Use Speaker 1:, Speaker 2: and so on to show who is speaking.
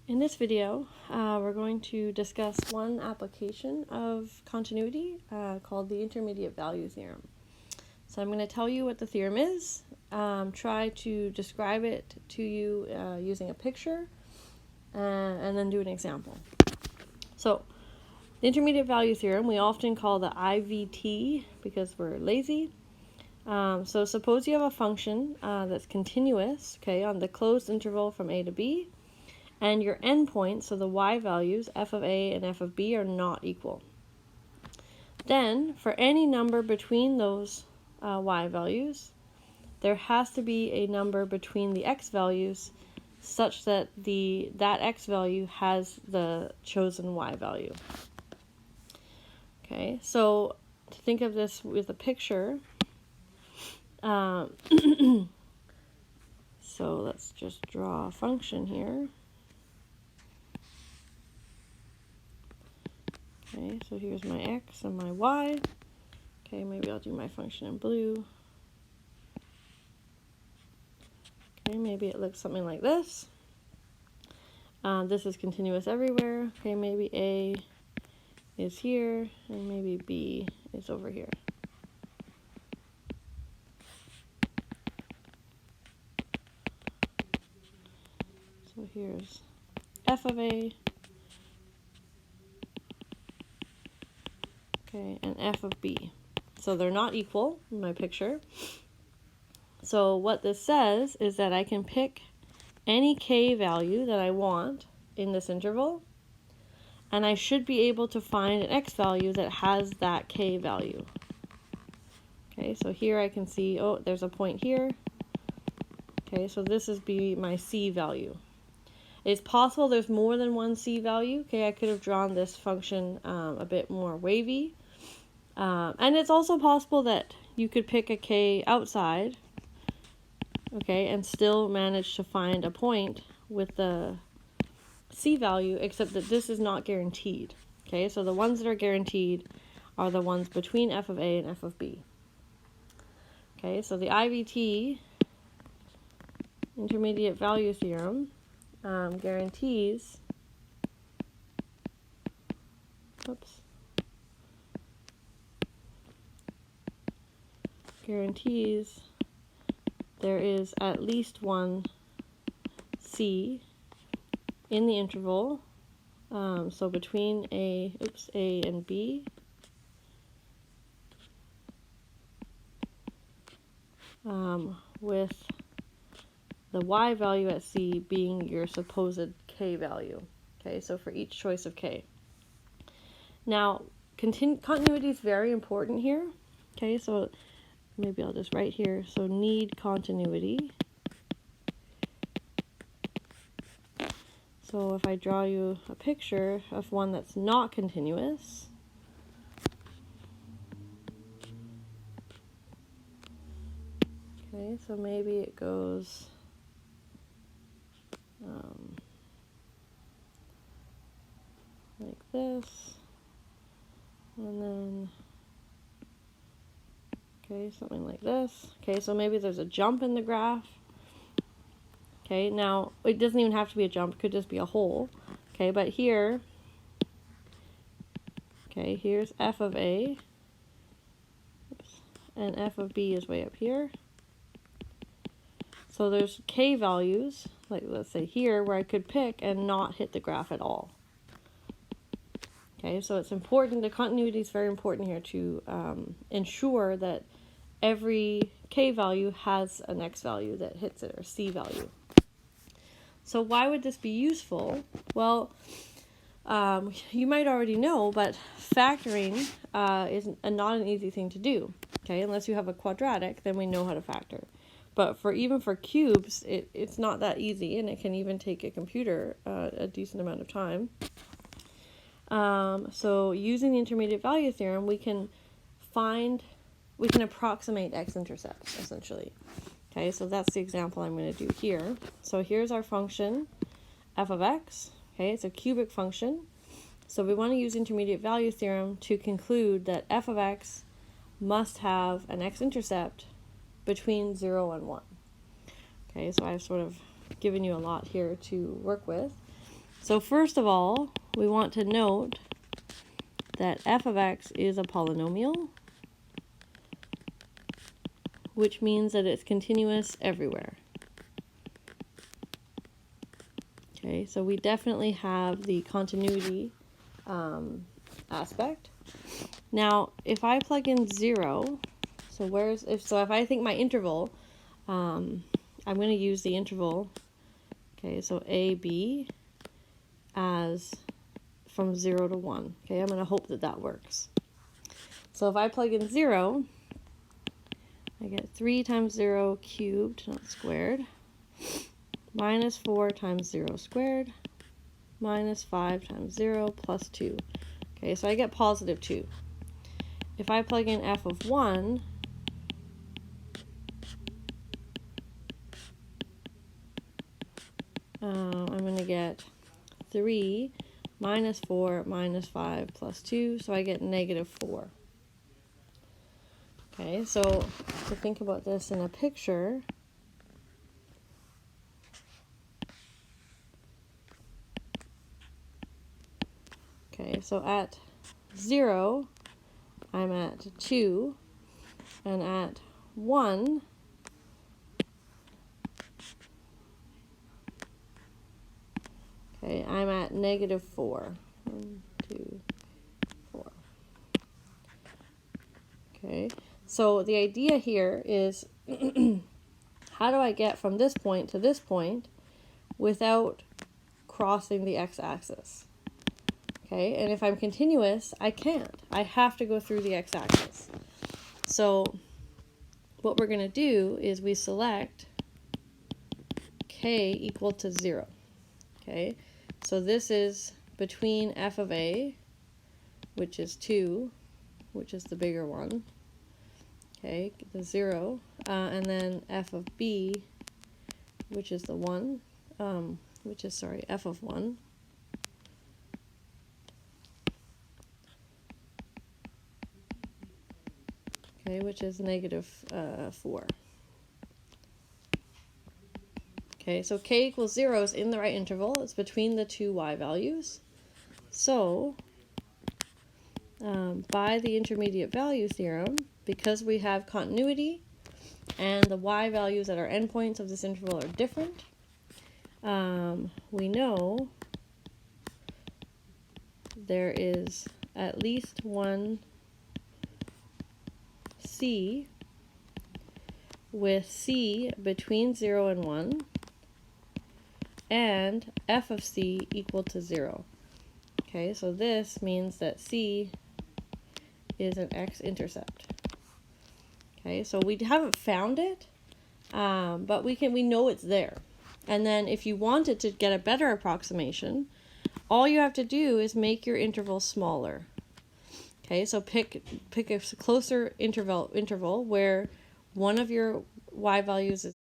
Speaker 1: In this video, we're going to discuss one application of continuity called the intermediate value theorem. So I'm going to tell you what the theorem is, try to describe it to you using a picture, and then do an example. So the intermediate value theorem we often call the IVT because we're lazy. So suppose you have a function that's continuous, okay, on the closed interval from a to b, and your endpoints, so the y values, f of a and f of b, are not equal. Then, for any number between those y values, there has to be a number between the x values such that that x value has the chosen y value. Okay, so to think of this with a picture, so let's just draw a function here. Okay, so here's my x and my y. Okay, maybe I'll do my function in blue. Okay, maybe it looks something like this. This is continuous everywhere. Okay, maybe A is here, and maybe B is over here. So here's f of A. Okay, and f of b. So they're not equal in my picture. So what this says is that I can pick any k value that I want in this interval, and I should be able to find an x value that has that k value. Okay, so here I can see, oh, there's a point here. Okay, so this is my c value. It's possible there's more than one c value. Okay, I could have drawn this function a bit more wavy. And it's also possible that you could pick a k outside, okay, and still manage to find a point with the c value, except that this is not guaranteed. Okay, so the ones that are guaranteed are the ones between f of a and f of b. Okay, so the IVT, intermediate value theorem, guarantees there is at least one c in the interval, so between a and b, with the y value at c being your supposed k value. Okay, so for each choice of k. Now, continuity is very important here. Okay, so maybe I'll just write here, so need continuity. So if I draw you a picture of one that's not continuous, okay, so maybe it goes like this, and then okay, something like this. Okay, so maybe there's a jump in the graph. Okay, now it doesn't even have to be a jump, it could just be a hole. Okay, but here, okay, here's f of a, and f of b is way up here. So there's k values, like let's say here, where I could pick and not hit the graph at all. Okay, so it's important, the continuity is very important here to ensure that every k value has an x value that hits it, or c value. So why would this be useful? Well, you might already know, but factoring is not an easy thing to do. Okay, unless you have a quadratic, then we know how to factor. But even for cubes, it's not that easy, and it can even take a computer a decent amount of time. So using the intermediate value theorem, we can approximate x-intercepts, essentially. Okay, so that's the example I'm going to do here. So here's our function, f of x. Okay, it's a cubic function. So we want to use intermediate value theorem to conclude that f of x must have an x-intercept between 0 and 1. Okay, so I've sort of given you a lot here to work with. So first of all, we want to note that f of x is a polynomial, which means that it's continuous everywhere. Okay, so we definitely have the continuity aspect. Now, if I plug in 0, so if I think my interval, I'm going to use the interval, okay, so a, b, as from 0 to 1. Okay, I'm going to hope that that works. So if I plug in 0, I get 3 times 0 cubed, not squared, minus 4 times 0 squared, minus 5 times 0 plus 2. Okay, so I get positive 2. If I plug in f of 1, I'm going to get 3 minus 4 minus 5 plus 2, so I get negative 4. Okay, so to think about this in a picture, okay, so at 0, I'm at 2, and at 1, okay, I'm at negative 4. 1, 2, 4. Okay, so the idea here is how do I get from this point to this point without crossing the x-axis? Okay, and if I'm continuous, I can't. I have to go through the x-axis. So what we're going to do is we select k equal to 0. Okay, so this is between f of a, which is 2, which is the bigger one, okay, the 0, and then f of b, which is the 1, f of 1. Okay, which is negative 4. Okay, so k equals 0 is in the right interval. It's between the two y values. So, by the intermediate value theorem, because we have continuity and the y values at our endpoints of this interval are different, we know there is at least one c with c between 0 and 1 and f of c equal to 0. Okay, so this means that c is an x-intercept. Okay, so we haven't found it, but we know it's there. And then if you wanted to get a better approximation, all you have to do is make your interval smaller. Okay, so pick a closer interval where one of your y values is